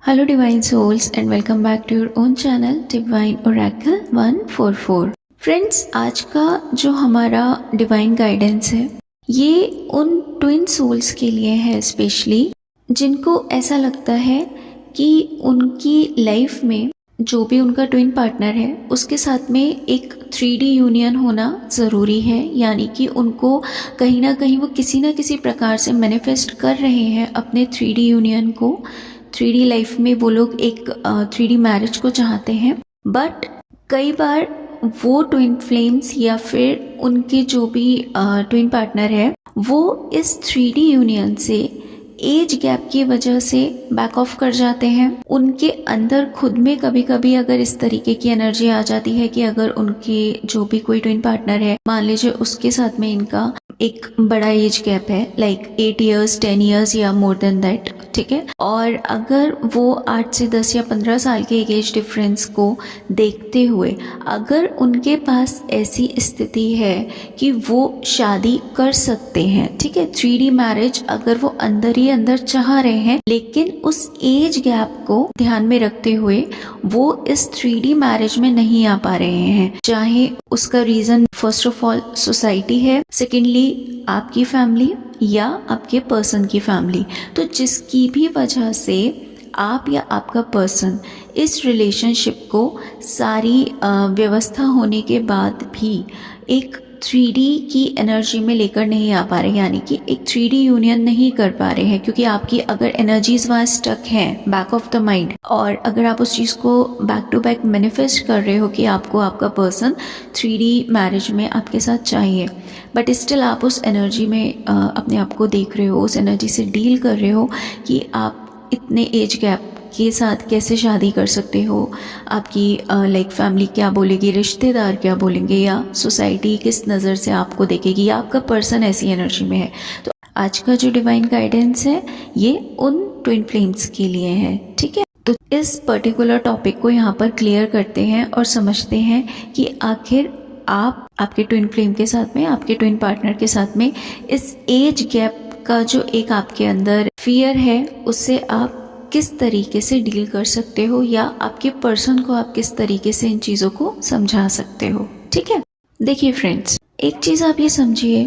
Hello Divine Souls and welcome back to your own channel Divine Oracle 144। Friends, आज का जो हमारा divine guidance है ये उन ट्विन सोल्स के लिए है, स्पेशली जिनको ऐसा लगता है कि उनकी लाइफ में जो भी उनका ट्विन पार्टनर है उसके साथ में एक 3D यूनियन होना ज़रूरी है। यानी कि उनको कहीं ना कहीं वो किसी ना किसी प्रकार से मैनिफेस्ट कर रहे हैं अपने 3D यूनियन को। 3D लाइफ में वो लोग एक 3D मैरिज को चाहते हैं, बट कई बार वो ट्विन फ्लेम्स या फिर उनके जो भी ट्विन पार्टनर है वो इस 3D यूनियन से एज गैप की वजह से बैक ऑफ कर जाते हैं। उनके अंदर खुद में कभी कभी अगर इस तरीके की एनर्जी आ जाती है कि अगर उनके जो भी कोई ट्विन पार्टनर है, मान लीजिए उसके साथ में इनका एक बड़ा एज गैप है, लाइक 8 years 10 years या मोर देन दैट, ठीक है, और अगर वो 8 से 10 या 15 साल के एज डिफरेंस को देखते हुए अगर उनके पास ऐसी स्थिति है कि वो शादी कर सकते हैं, ठीक है, 3D मैरिज अगर वो अंदर ही अंदर चाह रहे हैं, लेकिन उस एज गैप को ध्यान में रखते हुए वो इस 3D मैरिज में नहीं आ पा रहे हैं, चाहे उसका reason first of all society है, सेकेंडली आपकी फैमिली या आपके पर्सन की फैमिली। तो जिसकी भी वजह से आप या आपका पर्सन इस रिलेशनशिप को सारी व्यवस्था होने के बाद भी एक 3D की एनर्जी में लेकर नहीं आ पा रहे, यानी कि एक 3D यूनियन नहीं कर पा रहे हैं, क्योंकि आपकी अगर एनर्जीज वहाँ स्टक हैं बैक ऑफ द माइंड, और अगर आप उस चीज़ को बैक टू बैक मैनिफेस्ट कर रहे हो कि आपको आपका पर्सन 3D मैरिज में आपके साथ चाहिए, बट स्टिल आप उस एनर्जी में अपने आप को देख रहे हो, उस एनर्जी से डील कर रहे हो कि आप इतने एज गैप के साथ कैसे शादी कर सकते हो, आपकी लाइक फैमिली क्या बोलेगी, रिश्तेदार क्या बोलेंगे, या सोसाइटी किस नज़र से आपको देखेगी, या आपका पर्सन ऐसी एनर्जी में है। तो आज का जो डिवाइन गाइडेंस है ये उन ट्विन फ्लेम्स के लिए है, ठीक है। तो इस पर्टिकुलर टॉपिक को यहाँ पर क्लियर करते हैं और समझते हैं कि आखिर आप आपके ट्विन फ्लेम के साथ में, आपके ट्विन पार्टनर के साथ में इस एज गैप का जो एक आपके अंदर फियर है उससे आप किस तरीके से डील कर सकते हो, या आपके पर्सन को आप किस तरीके से इन चीज़ों को समझा सकते हो, ठीक है। देखिए फ्रेंड्स, एक चीज़ आप ये समझिए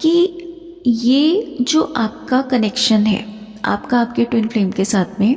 कि ये जो आपका कनेक्शन है आपका आपके ट्विन फ्लेम के साथ में,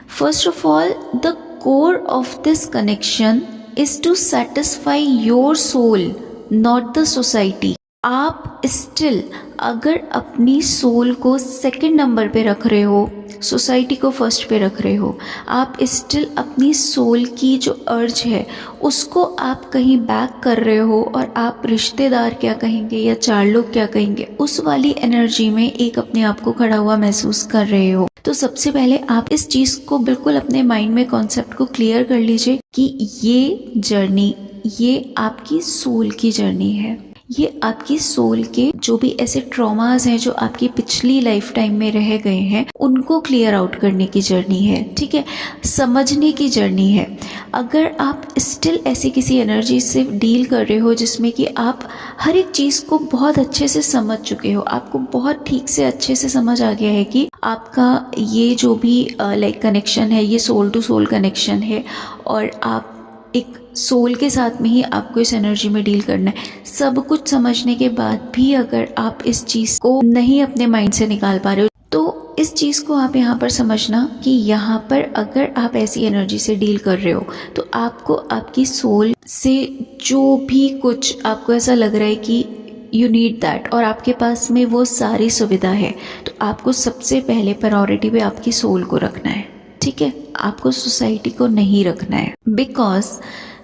first of all the core of this connection is to satisfy your soul, not the society. आप स्टिल अगर अपनी सोल को सेकंड नंबर पे रख रहे हो, सोसाइटी को फर्स्ट पे रख रहे हो, आप स्टिल अपनी सोल की जो अर्ज है उसको आप कहीं बैक कर रहे हो, और आप रिश्तेदार क्या कहेंगे या 4 लोग क्या कहेंगे उस वाली एनर्जी में एक अपने आप को खड़ा हुआ महसूस कर रहे हो। तो सबसे पहले आप इस चीज़ को बिल्कुल अपने माइंड में कॉन्सेप्ट को क्लियर कर लीजिए कि ये जर्नी, ये आपकी सोल की जर्नी है, ये आपकी सोल के जो भी ऐसे ट्रॉमास हैं जो आपकी पिछली लाइफ टाइम में रह गए हैं उनको क्लियर आउट करने की जर्नी है, ठीक है, समझने की जर्नी है। अगर आप स्टिल ऐसी किसी एनर्जी से डील कर रहे हो जिसमें कि आप हर एक चीज़ को बहुत अच्छे से समझ चुके हो, आपको बहुत ठीक से अच्छे से समझ आ गया है कि आपका ये जो भी लाइक कनेक्शन है ये सोल टू सोल कनेक्शन है, और आप एक सोल के साथ में ही आपको इस एनर्जी में डील करना है, सब कुछ समझने के बाद भी अगर आप इस चीज़ को नहीं अपने माइंड से निकाल पा रहे हो, तो इस चीज़ को आप यहाँ पर समझना कि यहाँ पर अगर आप ऐसी एनर्जी से डील कर रहे हो तो आपको आपकी सोल से जो भी कुछ आपको ऐसा लग रहा है कि यू नीड दैट, और आपके पास में वो सारी सुविधा है, तो आपको सबसे पहले प्रायोरिटी पे आपकी सोल को रखना है, ठीक है, आपको सोसाइटी को नहीं रखना है। बिकॉज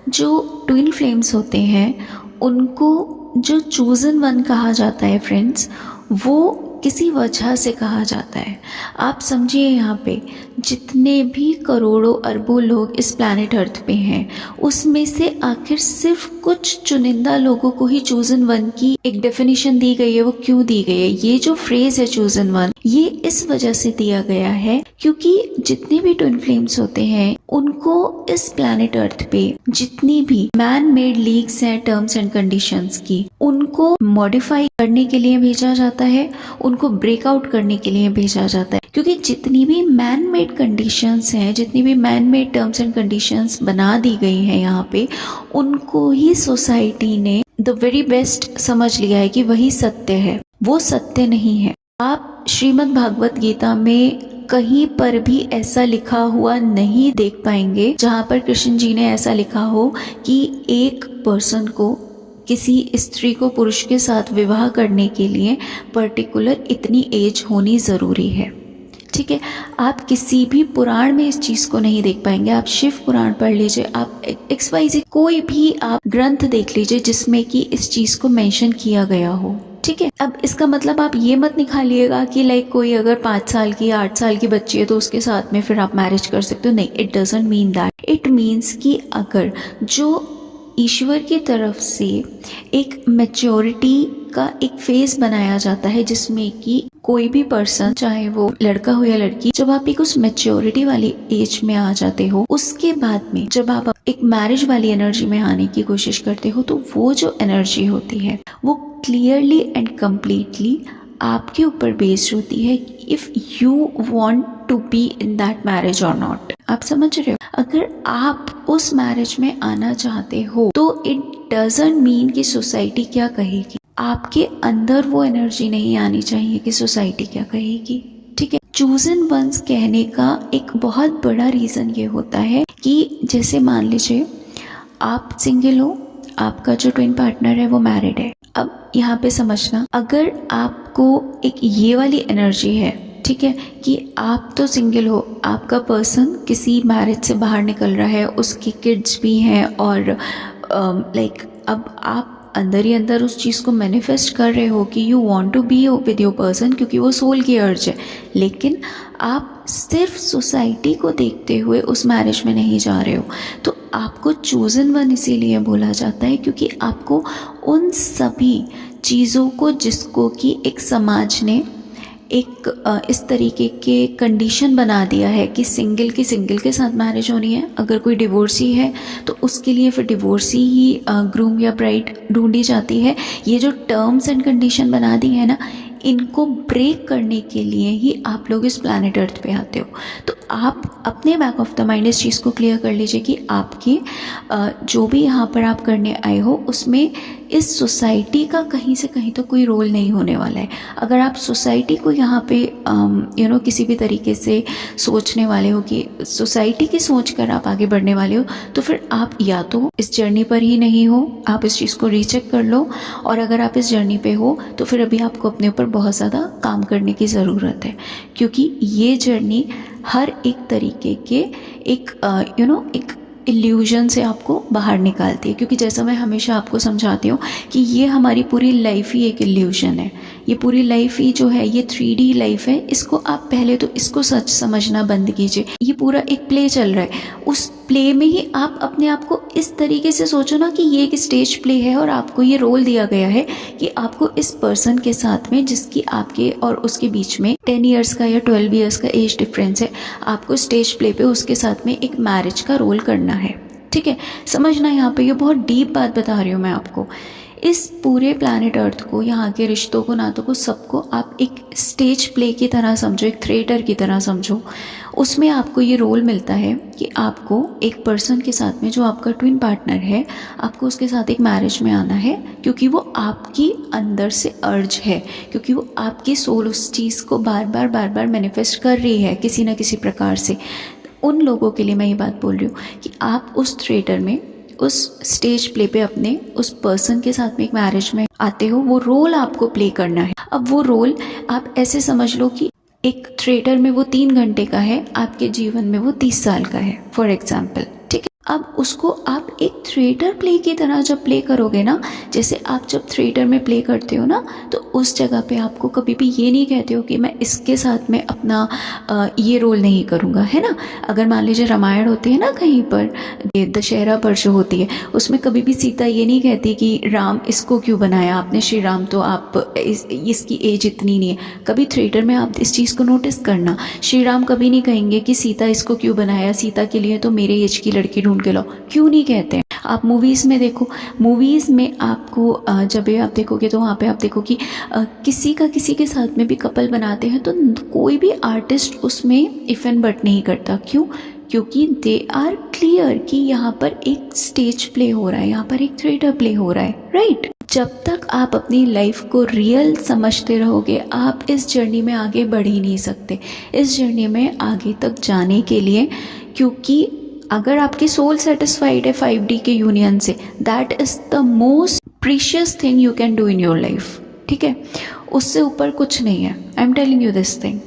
जो ट्विन फ्लेम्स होते हैं उनको जो चूजन वन कहा जाता है फ्रेंड्स, वो किसी वजह से कहा जाता है। आप समझिए यहाँ पे जितने भी करोड़ों अरबों लोग इस प्लैनेट अर्थ पे हैं उसमें से आखिर सिर्फ कुछ चुनिंदा लोगों को ही चूजन वन की एक डेफिनेशन दी गई है। वो क्यों दी गई है? ये जो फ्रेज है चूजन वन, ये इस वजह से दिया गया है क्योंकि जितने भी ट्विन फ्लेम्स होते हैं उनको इस प्लैनेट अर्थ पे जितनी भी मैन मेड लीग्स हैं टर्म्स एंड कंडीशंस की, उनको मॉडिफाई करने के लिए भेजा जाता है, उनको ब्रेकआउट करने के लिए भेजा जाता है। क्योंकि जितनी भी मैन मेड कंडीशंस हैं, जितनी भी man made terms and conditions बना दी गई हैं यहाँ पे, उनको ही सोसाइटी ने द वेरी बेस्ट समझ लिया है कि वही सत्य है। वो सत्य नहीं है। आप श्रीमद् भागवत गीता में कहीं पर भी ऐसा लिखा हुआ नहीं देख पाएंगे जहाँ पर कृष्ण जी ने ऐसा लिखा हो कि एक पर्सन को, किसी स्त्री को पुरुष के साथ विवाह करने के लिए पर्टिकुलर इतनी एज होनी ज़रूरी है। ठीक है, आप किसी भी पुराण में इस चीज़ को नहीं देख पाएंगे। आप शिव पुराण पढ़ लीजिए, आप XYZ कोई भी आप ग्रंथ देख लीजिए जिसमें कि इस चीज़ को मेंशन किया गया हो। ठीक है, अब इसका मतलब आप ये मत निकालिएगा कि लाइक कोई अगर 5 साल की 8 साल की बच्ची है तो उसके साथ में फिर आप मैरिज कर सकते हो। नहीं, it doesn't mean that. It means कि अगर जो ईश्वर की तरफ से एक मैच्योरिटी का एक फेज बनाया जाता है जिसमें कि कोई भी पर्सन, चाहे वो लड़का हो या लड़की, जब आप एक उस मैच्योरिटी वाली एज में आ जाते हो, उसके बाद में जब आप एक मैरिज वाली एनर्जी में आने की कोशिश करते हो, तो वो जो एनर्जी होती है वो क्लियरली एंड कम्प्लीटली आपके ऊपर बेस्ड होती है if you want to be in that marriage और नॉट। आप समझ रहे हो? अगर आप उस मैरिज में आना चाहते हो तो इट डजंट मीन कि सोसाइटी क्या कहेगी। आपके अंदर वो एनर्जी नहीं आनी चाहिए कि सोसाइटी क्या कहेगी। ठीक है, चूजन वंस कहने का एक बहुत बड़ा रीज़न ये होता है कि जैसे मान लीजिए आप सिंगल हो, आपका जो ट्विन पार्टनर है वो मैरिड है। अब यहाँ पे समझना, अगर आपको एक ये वाली एनर्जी है, ठीक है, कि आप तो सिंगल हो, आपका पर्सन किसी मैरिज से बाहर निकल रहा है, उसकी किड्स भी हैं और अब आप अंदर ही अंदर उस चीज़ को मैनिफेस्ट कर रहे हो कि you want to be with your person, क्योंकि वो सोल की अर्ज है, लेकिन आप सिर्फ सोसाइटी को देखते हुए उस मैरिज में नहीं जा रहे हो। तो आपको चूजन वन इसीलिए बोला जाता है क्योंकि आपको उन सभी चीज़ों को, जिसको कि एक समाज ने एक इस तरीके के कंडीशन बना दिया है कि सिंगल के साथ मैरिज होनी है, अगर कोई डिवोर्सी है तो उसके लिए फिर डिवोर्सी ही ग्रूम या ब्राइड ढूंढी जाती है। ये जो टर्म्स एंड कंडीशन बना दी है ना, इनको ब्रेक करने के लिए ही आप लोग इस प्लैनेट अर्थ पे आते हो। तो आप अपने बैक ऑफ द माइंड इस चीज़ को क्लियर कर लीजिए कि आपके जो भी यहाँ पर आप करने आए हो उसमें इस सोसाइटी का कहीं से कहीं तो कोई रोल नहीं होने वाला है। अगर आप सोसाइटी को यहाँ पे किसी भी तरीके से सोचने वाले हो कि सोसाइटी की सोच कर आप आगे बढ़ने वाले हो, तो फिर आप या तो इस जर्नी पर ही नहीं हो, आप इस चीज़ को रीचेक कर लो, और अगर आप इस जर्नी पे हो तो फिर अभी आपको अपने ऊपर बहुत ज़्यादा काम करने की ज़रूरत है, क्योंकि ये जर्नी हर एक तरीके के एक इल्यूजन से आपको बाहर निकालती है। क्योंकि जैसा मैं हमेशा आपको समझाती हूँ कि ये हमारी पूरी लाइफ ही एक इल्यूजन है। ये पूरी लाइफ ही जो है ये 3D लाइफ है। इसको आप पहले तो इसको सच समझना बंद कीजिए। ये पूरा एक प्ले चल रहा है, उस प्ले में ही आप अपने आप को इस तरीके से सोचो ना कि ये एक स्टेज प्ले है और आपको ये रोल दिया गया है कि आपको इस पर्सन के साथ में, जिसकी आपके और उसके बीच में 10 ईयर्स का या 12 ईयर्स का एज डिफरेंस है, आपको स्टेज प्ले पे उसके साथ में एक मैरिज का रोल करना है। ठीक है, समझना यहाँ पे ये बहुत डीप बात बता रही हूँ मैं आपको। इस पूरे प्लैनेट अर्थ को, यहाँ के रिश्तों को, नातों को, सबको आप एक स्टेज प्ले की तरह समझो, एक थिएटर की तरह समझो। उसमें आपको ये रोल मिलता है कि आपको एक पर्सन के साथ में, जो आपका ट्विन पार्टनर है, आपको उसके साथ एक मैरिज में आना है, क्योंकि वो आपकी अंदर से अर्ज है, क्योंकि वो आपकी सोल उस चीज़ को बार बार मैनिफेस्ट कर रही है किसी न किसी प्रकार से। उन लोगों के लिए मैं ये बात बोल रही हूँ कि आप उस थिएटर में, उस स्टेज प्ले पे अपने उस पर्सन के साथ में एक मैरिज में आते हो, वो रोल आपको प्ले करना है। अब वो रोल आप ऐसे समझ लो कि एक थिएटर में वो 3 घंटे का है, आपके जीवन में वो 30 साल का है, फॉर एग्जाम्पल। ठीक है, अब उसको आप एक थिएटर प्ले की तरह जब प्ले करोगे ना, जैसे आप जब थिएटर में प्ले करते हो ना, तो उस जगह पे आपको कभी भी ये नहीं कहते हो कि मैं इसके साथ में अपना ये रोल नहीं करूँगा, है ना। अगर मान लीजिए रामायण होती है ना कहीं पर, ये दशहरा पर जो होती है, उसमें कभी भी सीता ये नहीं कहती कि राम इसको क्यों बनाया आपने, श्री राम तो आप इसकी एज इतनी नहीं है। कभी थिएटर में आप इस चीज़ को नोटिस करना, श्री राम कभी नहीं कहेंगे कि सीता इसको क्यों बनाया, सीता के लिए तो मेरे एज की लड़की ढूंढ के लाओ, क्यों नहीं कहते हैं। आप मूवीज़ में देखो, मूवीज़ में आपको जब भी आप देखोगे तो वहाँ पे आप देखो कि किसी का किसी के साथ में भी कपल बनाते हैं तो कोई भी आर्टिस्ट उसमें इफ़ एंड बट नहीं करता। क्यों? क्योंकि दे आर क्लियर कि यहाँ पर एक स्टेज प्ले हो रहा है, यहाँ पर एक थिएटर प्ले हो रहा है, राइट? जब तक आप अपनी लाइफ को रियल समझते रहोगे आप इस जर्नी में आगे बढ़ ही नहीं सकते, इस जर्नी में आगे तक जाने के लिए। क्योंकि अगर आपकी सोल सेटिस्फाइड है 5D के यूनियन से, that is the most precious thing you can do in your life, ठीक है? उससे ऊपर कुछ नहीं है। I am telling you this thing.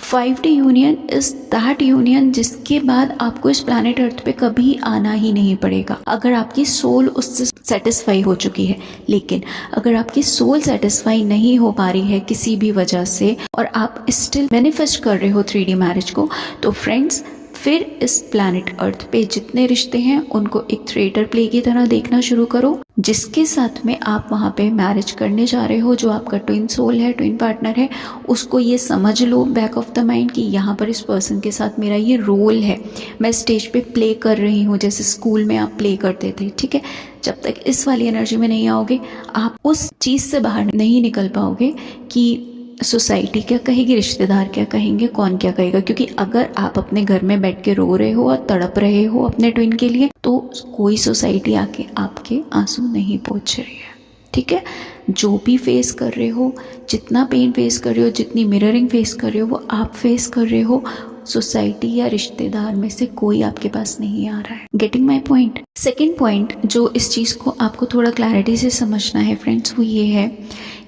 5D union is that union जिसके बाद आपको इस प्लैनेट अर्थ पे कभी आना ही नहीं पड़ेगा, अगर आपकी सोल उससे सेटिस्फाई हो चुकी है। लेकिन अगर आपकी सोल सेटिस्फाई नहीं हो पा रही है किसी भी वजह से और आप स्टिल मैनिफेस्ट कर रहे हो 3D मैरिज को, तो फ्रेंड्स फिर इस प्लैनेट अर्थ पे जितने रिश्ते हैं उनको एक थिएटर प्ले की तरह देखना शुरू करो, जिसके साथ में आप वहाँ पे मैरिज करने जा रहे हो, जो आपका ट्विन सोल है, ट्विन पार्टनर है, उसको ये समझ low back of the mind कि यहाँ पर इस पर्सन के साथ मेरा ये रोल है, मैं स्टेज पे प्ले कर रही हूँ जैसे स्कूल में आप प्ले करते थे, ठीक है? जब तक इस वाली एनर्जी में नहीं आओगे आप उस चीज़ से बाहर नहीं निकल पाओगे कि सोसाइटी क्या कहेगी, रिश्तेदार क्या कहेंगे, कौन क्या कहेगा। क्योंकि अगर आप अपने घर में बैठ के रो रहे हो और तड़प रहे हो अपने ट्विन के लिए, तो कोई सोसाइटी आके आपके आंसू नहीं पोंछ रही है, ठीक है? जो भी फेस कर रहे हो, जितना पेन फेस कर रहे हो, जितनी मिररिंग फेस कर रहे हो, वो आप फेस कर रहे हो। सोसाइटी या रिश्तेदार में से कोई आपके पास नहीं आ रहा है। Getting my point? Second point जो इस चीज़ को आपको थोड़ा क्लैरिटी से समझना है फ्रेंड्स, वो ये है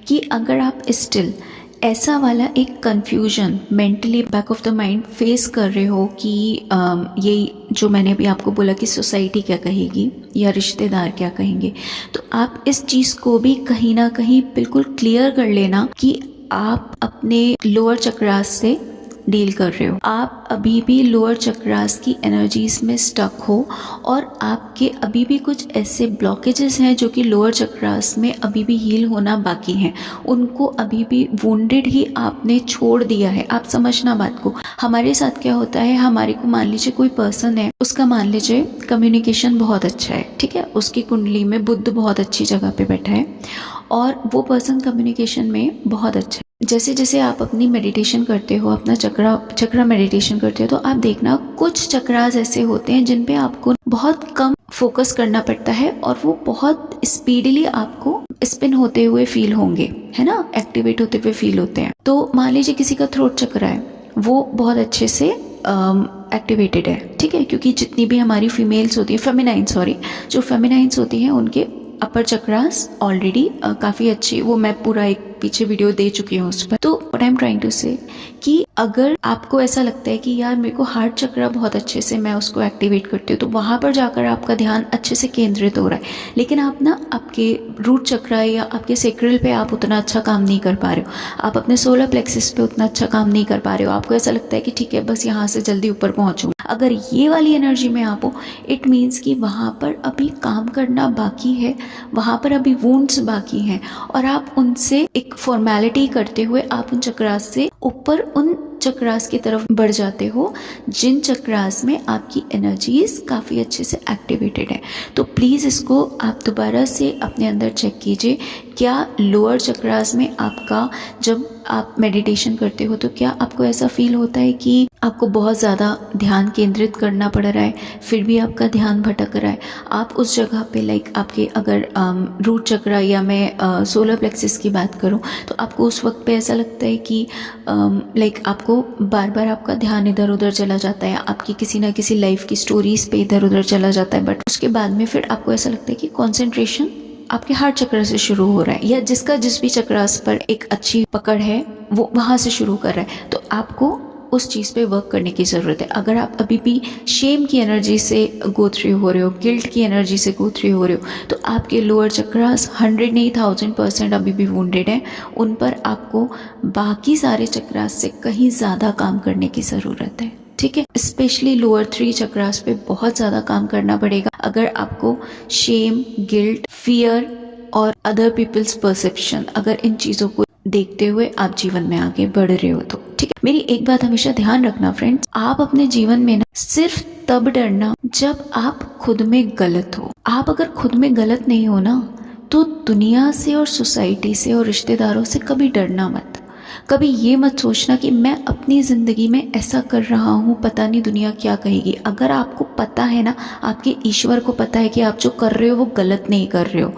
कि अगर आप स्टिल ऐसा वाला एक confusion mentally back of the mind face कर रहे हो कि ये जो मैंने अभी आपको बोला कि सोसाइटी क्या कहेगी या रिश्तेदार क्या कहेंगे, तो आप इस चीज़ को भी कहीं ना कहीं बिल्कुल क्लियर कर लेना कि आप अपने लोअर चक्रास से डील कर रहे हो। आप अभी भी लोअर चक्रास की एनर्जीज में स्टक हो और आपके अभी भी कुछ ऐसे ब्लॉकेजेस हैं जो कि लोअर चक्रास में अभी भी हील होना बाकी हैं, उनको अभी भी वुंडेड ही आपने छोड़ दिया है। आप समझना बात को। हमारे साथ क्या होता है, हमारे को मान लीजिए कोई पर्सन है, उसका मान लीजिए कम्युनिकेशन बहुत अच्छा है, ठीक है? उसकी कुंडली में बुध बहुत अच्छी जगह पे बैठा है और वो पर्सन कम्युनिकेशन में बहुत अच्छा है। जैसे जैसे आप अपनी मेडिटेशन करते हो, अपना चक्रा मेडिटेशन करते हो, तो आप देखना कुछ चक्रास ऐसे होते हैं जिन पे आपको बहुत कम फोकस करना पड़ता है और वो बहुत स्पीडली आपको स्पिन होते हुए फील होंगे, है ना? एक्टिवेट होते हुए फील होते हैं। तो मान लीजिए किसी का थ्रोट चक्रा है, वो बहुत अच्छे से एक्टिवेटेड है, ठीक है? क्योंकि जितनी भी हमारी फीमेल्स होती है, जो फेमिनाइंस होती हैं, उनके अपर चक्रास ऑलरेडी काफ़ी अच्छी, वो मैं पूरा एक पीछे वीडियो दे चुकी हूँ उस पर। तो what I am trying to say कि अगर आपको ऐसा लगता है कि यार मेरे को हार्ट चक्रा बहुत अच्छे से मैं उसको एक्टिवेट करती हूँ, तो वहाँ पर जाकर आपका ध्यान अच्छे से केंद्रित हो रहा है, लेकिन आप ना आपके रूट चक्रा या आपके सेक्रल पे आप उतना अच्छा काम नहीं कर पा रहे हो, आप अपने सोलर प्लेक्सिस पे उतना अच्छा काम नहीं कर पा रहे हो। आपको ऐसा लगता है कि ठीक है बस यहाँ से जल्दी ऊपर पहुँचूँ। अगर ये वाली एनर्जी में आप हो, इट मीन्स कि वहाँ पर अभी काम करना बाकी है, वहाँ पर अभी वुंड्स बाकी हैं और आप उनसे एक फॉर्मेलिटी करते हुए आप उन चक्रास से ऊपर उन चक्रास की तरफ बढ़ जाते हो जिन चक्रास में आपकी एनर्जीज काफ़ी अच्छे से एक्टिवेटेड है। तो प्लीज़ इसको आप दोबारा से अपने अंदर चेक कीजिए, क्या लोअर चक्रास में आपका जब आप मेडिटेशन करते हो तो क्या आपको ऐसा फील होता है कि आपको बहुत ज़्यादा ध्यान केंद्रित करना पड़ रहा है, फिर भी आपका ध्यान भटक रहा है? आप उस जगह पे लाइक आपके अगर रूट चक्रा या मैं सोलर प्लेक्सिस की बात करूं, तो आपको उस वक्त पे ऐसा लगता है कि लाइक आपको बार बार आपका ध्यान इधर उधर चला जाता है, आपकी किसी ना किसी लाइफ की स्टोरीज पे इधर उधर चला जाता है, बट उसके बाद में फिर आपको ऐसा लगता है कि कॉन्सेंट्रेशन आपके हार्ट चक्र से शुरू हो रहा है, या जिसका जिस भी चक्रास पर एक अच्छी पकड़ है वो वहाँ से शुरू कर रहा है। तो आपको उस चीज़ पे वर्क करने की ज़रूरत है। अगर आप अभी भी शेम की एनर्जी से गो थ्रू हो रहे हो, गिल्ट की एनर्जी से गो थ्रू हो रहे हो, तो आपके लोअर चक्रास 100 नहीं 1000% अभी भी वुंडेड हैं। उन पर आपको बाकी सारे चक्रास से कहीं ज़्यादा काम करने की ज़रूरत है, ठीक है? स्पेशली लोअर 3 चक्रास पे बहुत ज़्यादा काम करना पड़ेगा अगर आपको शेम, गिल्ट, फियर और अदर पीपल्स परसेप्शन, अगर इन चीज़ों को देखते हुए आप जीवन में आगे बढ़ रहे हो तो, ठीक है? मेरी एक बात हमेशा ध्यान रखना फ्रेंड्स, आप अपने जीवन में ना सिर्फ तब डरना जब आप खुद में गलत हो। आप अगर खुद में गलत नहीं हो ना, तो दुनिया से और सोसाइटी से और रिश्तेदारों से कभी डरना मत। कभी ये मत सोचना कि मैं अपनी ज़िंदगी में ऐसा कर रहा हूँ, पता नहीं दुनिया क्या कहेगी। अगर आपको पता है ना, आपके ईश्वर को पता है कि आप जो कर रहे हो वो गलत नहीं कर रहे हो।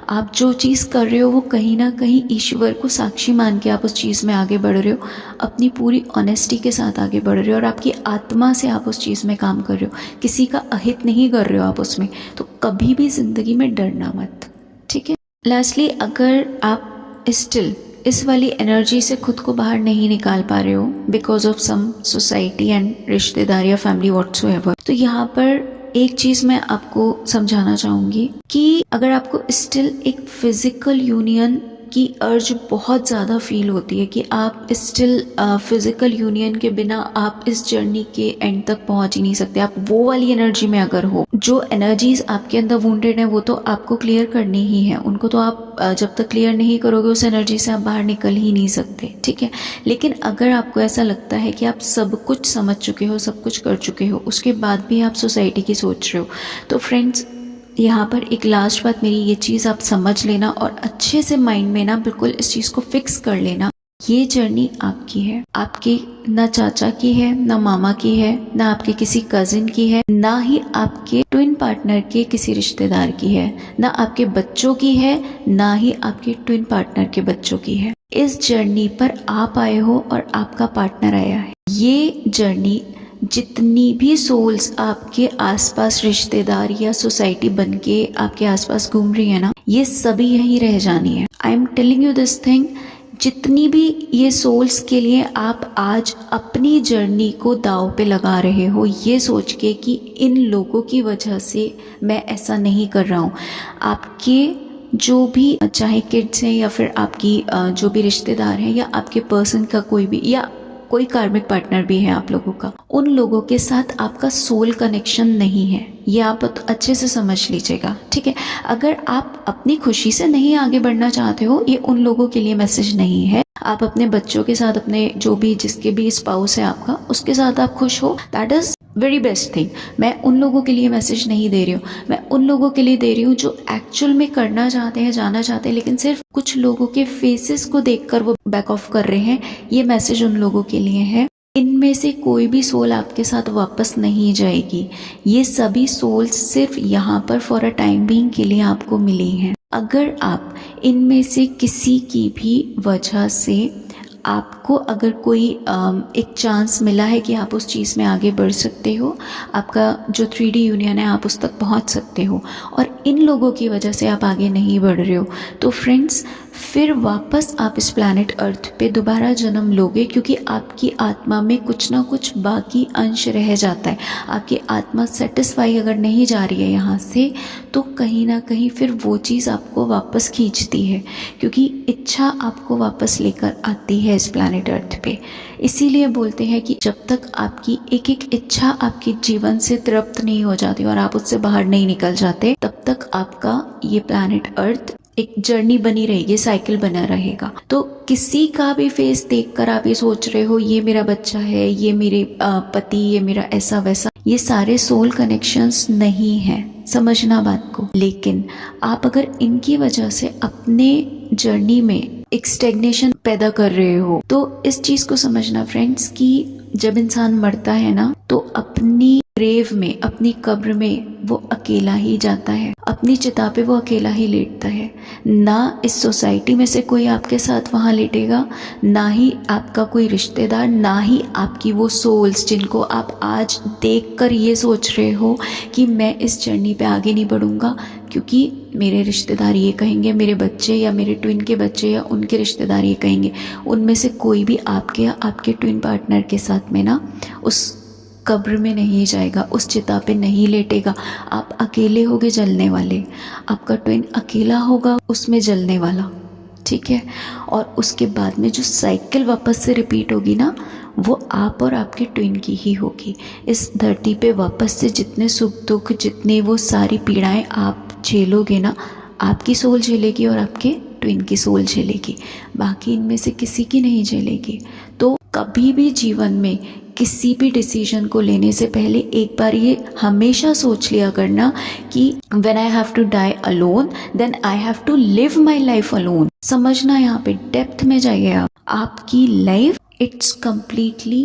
आप जो चीज़ कर रहे हो वो कहीं ना कहीं ईश्वर को साक्षी मान के आप उस चीज़ में आगे बढ़ रहे हो, अपनी पूरी ऑनेस्टी के साथ आगे बढ़ रहे हो और आपकी आत्मा से आप उस चीज़ में काम कर रहे हो, किसी का अहित नहीं कर रहे हो आप उसमें। तो कभी भी ज़िंदगी में डरना मत, ठीक है। लास्टली, अगर आप स्टिल इस वाली एनर्जी से खुद को बाहर नहीं निकाल पा रहे हो because of some society and रिश्तेदार या फैमिली व्हाट्सोएवर, तो यहाँ पर एक चीज़ मैं आपको समझाना चाहूँगी कि अगर आपको स्टिल एक फिजिकल यूनियन की अर्ज बहुत ज़्यादा फील होती है कि आप स्टिल फिजिकल यूनियन के बिना आप इस जर्नी के एंड तक पहुंच ही नहीं सकते, आप वो वाली एनर्जी में अगर हो, जो एनर्जीज आपके अंदर वुंडेड हैं वो तो आपको क्लियर करनी ही है। उनको तो आप जब तक क्लियर नहीं करोगे उस एनर्जी से आप बाहर निकल ही नहीं सकते, ठीक है। लेकिन अगर आपको ऐसा लगता है कि आप सब कुछ समझ चुके हो, सब कुछ कर चुके हो, उसके बाद भी आप सोसाइटी की सोच रहे हो, तो फ्रेंड्स यहाँ पर एक लास्ट बात मेरी, ये चीज़ आप समझ लेना और अच्छे से माइंड में ना बिल्कुल इस चीज़ को फिक्स कर लेना। ये जर्नी आपकी है, आपके ना चाचा की है, ना मामा की है, ना आपके किसी कजिन की है, ना ही आपके ट्विन पार्टनर के किसी रिश्तेदार की है, ना आपके बच्चों की है, ना ही आपके ट्विन पार्टनर के बच्चों की है। इस जर्नी पर आप आए हो और आपका पार्टनर आया है। ये जर्नी जितनी भी सोल्स आपके आसपास रिश्तेदार या सोसाइटी बनके आपके आसपास घूम रही है ना, ये सभी यहीं रह जानी है। I am telling you this thing. जितनी भी ये सोल्स के लिए आप आज अपनी जर्नी को दांव पे लगा रहे हो, ये सोच के कि इन लोगों की वजह से मैं ऐसा नहीं कर रहा हूँ, आपके जो भी चाहे किड्स हैं या फिर आपकी जो भी रिश्तेदार हैं या आपके पर्सन का कोई भी या कोई कार्मिक पार्टनर भी है आप लोगों का, उन लोगों के साथ आपका सोल कनेक्शन नहीं है। ये आप अच्छे से समझ लीजिएगा, ठीक है। अगर आप अपनी खुशी से नहीं आगे बढ़ना चाहते हो, ये उन लोगों के लिए मैसेज नहीं है। आप अपने बच्चों के साथ, अपने जो भी जिसके भी स्पाउस है आपका, उसके साथ आप खुश हो, that is very best thing. मैं उन लोगों के लिए मैसेज नहीं दे रही हूँ, मैं उन लोगों के लिए दे रही हूँ जो एक्चुअल में करना चाहते हैं, जाना चाहते हैं, लेकिन सिर्फ कुछ लोगों के फेसेस को देखकर वो बैक ऑफ कर रहे हैं। ये मैसेज उन लोगों के लिए है। इनमें से कोई भी सोल आपके साथ वापस नहीं जाएगी। ये सभी सोल्स सिर्फ यहाँ पर फॉर अ टाइम बीइंग के लिए आपको मिली हैं। अगर आप इनमें से किसी की भी वजह से आपको अगर कोई एक चांस मिला है कि आप उस चीज़ में आगे बढ़ सकते हो, आपका जो 3D यूनियन है आप उस तक पहुंच सकते हो, और इन लोगों की वजह से आप आगे नहीं बढ़ रहे हो, तो फ्रेंड्स फिर वापस आप इस प्लैनेट अर्थ पे दोबारा जन्म लोगे, क्योंकि आपकी आत्मा में कुछ ना कुछ बाकी अंश रह जाता है। आपकी आत्मा सेटिस्फाई अगर नहीं जा रही है यहाँ से, तो कहीं ना कहीं फिर वो चीज़ आपको वापस खींचती है, क्योंकि इच्छा आपको वापस लेकर आती है इस प्लैनेट अर्थ पे। इसीलिए बोलते हैं कि जब तक आपकी एक एक इच्छा आपके जीवन से तृप्त नहीं हो जाती और आप उससे बाहर नहीं निकल जाते, तब तक आपका ये प्लैनेट अर्थ एक जर्नी बनी रहेगी, साइकिल बना रहेगा। तो किसी का भी फेस देखकर आप ये सोच रहे हो ये मेरा बच्चा है, ये मेरे पति, ये मेरा ऐसा वैसा, ये सारे सोल कनेक्शंस नहीं हैं, समझना बात को। लेकिन आप अगर इनकी वजह से अपने जर्नी में एक स्टेग्नेशन पैदा कर रहे हो, तो इस चीज को समझना फ्रेंड्स कि जब इंसान मरता है ना, तो अपनी ग्रेव में, अपनी कब्र में वो अकेला ही जाता है, अपनी चिता पे वो अकेला ही लेटता है। ना इस सोसाइटी में से कोई आपके साथ वहाँ लेटेगा, ना ही आपका कोई रिश्तेदार, ना ही आपकी वो सोल्स जिनको आप आज देखकर ये सोच रहे हो कि मैं इस जर्नी पे आगे नहीं बढ़ूंगा क्योंकि मेरे रिश्तेदार ये कहेंगे, मेरे बच्चे या मेरे ट्विन के बच्चे या उनके रिश्तेदार ये कहेंगे। उनमें से कोई भी आपके या आपके ट्विन पार्टनर के साथ में ना उस कब्र में नहीं जाएगा, उस चिता पे नहीं लेटेगा। आप अकेले होगे जलने वाले, आपका ट्विन अकेला होगा उसमें जलने वाला, ठीक है। और उसके बाद में जो साइकिल वापस से रिपीट होगी ना, वो आप और आपके ट्विन की ही होगी। इस धरती पे वापस से जितने सुख दुख, जितने वो सारी पीड़ाएं आप झेलोगे ना, आपकी सोल झेलेगी और आपके ट्विन की सोल झेलेगी, बाकी इनमें से किसी की नहीं झेलेगी। तो कभी भी जीवन में किसी भी डिसीजन को लेने से पहले एक बार ये हमेशा सोच लिया करना कि when I have to die alone then I have to live my life alone. समझना, यहाँ पे डेप्थ में जाइए आप। आपकी life it's completely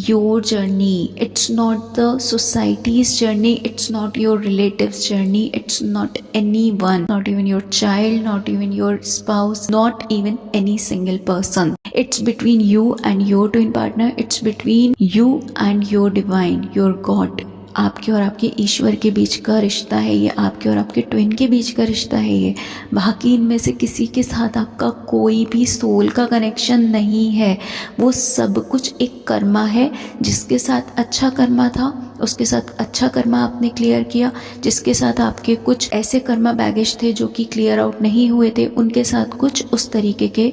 your journey. It's not the society's journey. It's not your relatives' journey. It's not anyone, not even your child, not even your spouse, not even any single person. It's between you and your twin partner. It's between you and your divine, your God. आपके और आपके ईश्वर के बीच का रिश्ता है ये, आपके और आपके ट्विन के बीच का रिश्ता है ये। बाकी इनमें से किसी के साथ आपका कोई भी सोल का कनेक्शन नहीं है। वो सब कुछ एक कर्मा है। जिसके साथ अच्छा कर्मा था उसके साथ अच्छा कर्मा आपने क्लियर किया, जिसके साथ आपके कुछ ऐसे कर्मा बैगेज थे जो कि क्लियर आउट नहीं हुए थे, उनके साथ कुछ उस तरीके के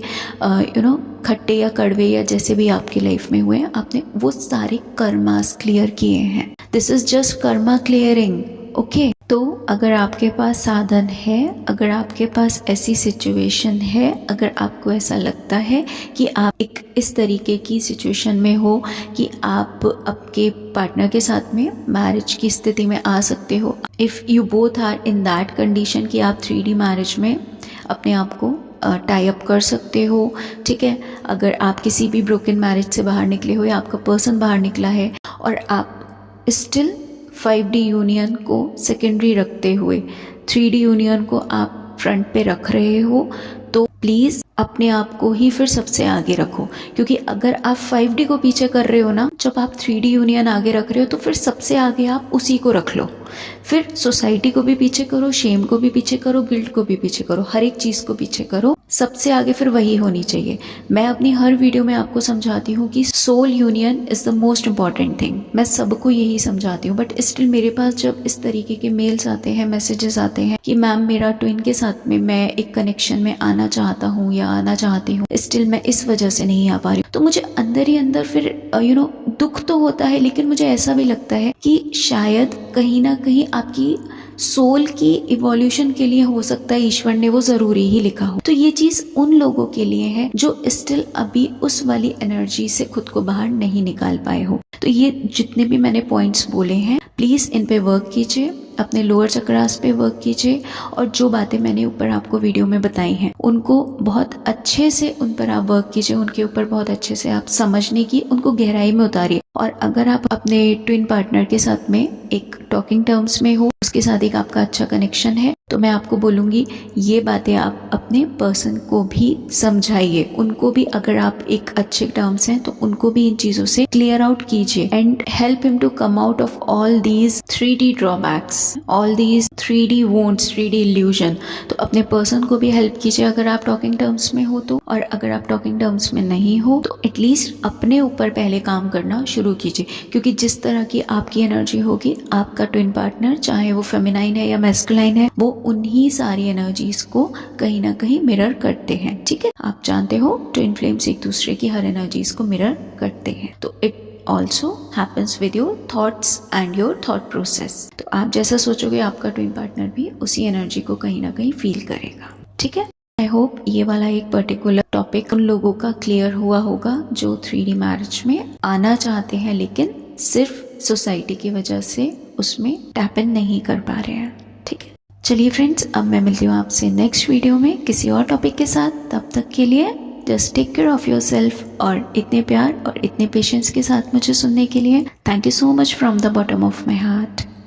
खट्टे या कड़वे या जैसे भी आपकी लाइफ में हुए, आपने वो सारे कर्मास क्लियर किए हैं। This is just Karma clearing, okay. तो अगर आपके पास साधन है, अगर आपके पास ऐसी सिचुएशन है, अगर आपको ऐसा लगता है कि आप एक इस तरीके की सिचुएशन में हो कि आप आपके पार्टनर के साथ में मैरिज की स्थिति में आ सकते हो, if you both are in that condition कि आप 3D मैरिज में अपने आप को टाई अप कर सकते हो, ठीक है। अगर आप किसी भी ब्रोकन मैरिज से बाहर निकले हो या आपका पर्सन बाहर निकला है और आप स्टिल 5D यूनियन को सेकेंडरी रखते हुए 3D यूनियन को आप फ्रंट पे रख रहे हो, तो प्लीज़ अपने आप को ही फिर सबसे आगे रखो। क्योंकि अगर आप 5D को पीछे कर रहे हो ना, जब आप 3D यूनियन आगे रख रहे हो तो फिर सबसे आगे आप उसी को रख लो। फिर सोसाइटी को भी पीछे करो, शेम को भी पीछे करो, गिल्ट को भी पीछे करो, हर एक चीज़ को पीछे करो। सबसे आगे फिर वही होनी चाहिए। मैं अपनी हर वीडियो में आपको समझाती हूँ कि soul union is the most important thing. मैं सबको यही समझाती हूँ, बट स्टिल मेरे पास जब इस तरीके के मेल्स आते हैं, मैसेजेस आते हैं कि मैम मेरा ट्विन के साथ में मैं एक कनेक्शन में आना चाहता हूँ या आना चाहती हूँ, स्टिल मैं इस वजह से नहीं आ पा रही हूँ, तो मुझे अंदर ही अंदर फिर दुख तो होता है, लेकिन मुझे ऐसा भी लगता है कि शायद कहीं ना कहीं आपकी सोल की इवोल्यूशन के लिए हो सकता है ईश्वर ने वो ज़रूरी ही लिखा हो। तो ये चीज़ उन लोगों के लिए है जो स्टिल अभी उस वाली एनर्जी से खुद को बाहर नहीं निकाल पाए हो। तो ये जितने भी मैंने पॉइंट्स बोले हैं, प्लीज़ इन पे वर्क कीजिए, अपने लोअर चक्रास पे वर्क कीजिए, और जो बातें मैंने ऊपर आपको वीडियो में बताई हैं उनको बहुत अच्छे से उन पर आप वर्क कीजिए, उनके ऊपर बहुत अच्छे से आप समझने की, उनको गहराई में उतारिए। और अगर आप अपने ट्विन पार्टनर के साथ में एक टॉकिंग टर्म्स में हो, उसके साथ एक आपका अच्छा कनेक्शन है, तो मैं आपको बोलूँगी ये बातें आप अपने पर्सन को भी समझाइए। उनको भी, अगर आप एक अच्छे टर्म्स हैं तो उनको भी इन चीज़ों से क्लियर आउट कीजिए and help him to come out of all these 3D drawbacks, all these 3D wants, 3D illusion. तो अपने पर्सन को भी हेल्प कीजिए अगर आप टॉकिंग टर्म्स में हो तो, और अगर आप टॉकिंग टर्म्स में नहीं हो तो एटलीस्ट अपने ऊपर पहले काम करना शुरू कीजिए। क्योंकि जिस तरह की आपकी एनर्जी होगी, आपका ट्विन पार्टनर चाहे वो फेमिनाइन है या मैस्कुलाइन है, वो उन्हीं सारी एनर्जीज को कहीं ना कहीं मिरर करते हैं, ठीक है। आप जानते हो ट्विन फ्लेम्स एक दूसरे की हर एनर्जीज को मिरर करते हैं। तो it also happens with your thoughts and your thought process. तो आप जैसा सोचोगे आपका ट्विन पार्टनर भी उसी एनर्जी को कहीं ना कहीं फील करेगा, ठीक है। आई होप ये वाला एक पर्टिकुलर टॉपिक उन लोगों का क्लियर हुआ होगा जो 3D मैरिज में आना चाहते हैं लेकिन सिर्फ सोसाइटी की वजह से उसमें टैप इन नहीं कर पा रहे हैं, ठीक है। चलिए फ्रेंड्स, अब मैं मिलती हूँ आपसे नेक्स्ट वीडियो में किसी और टॉपिक के साथ। तब तक के लिए just take care of yourself. और इतने प्यार और इतने पेशेंस के साथ मुझे सुनने के लिए thank you so much from the bottom of my heart.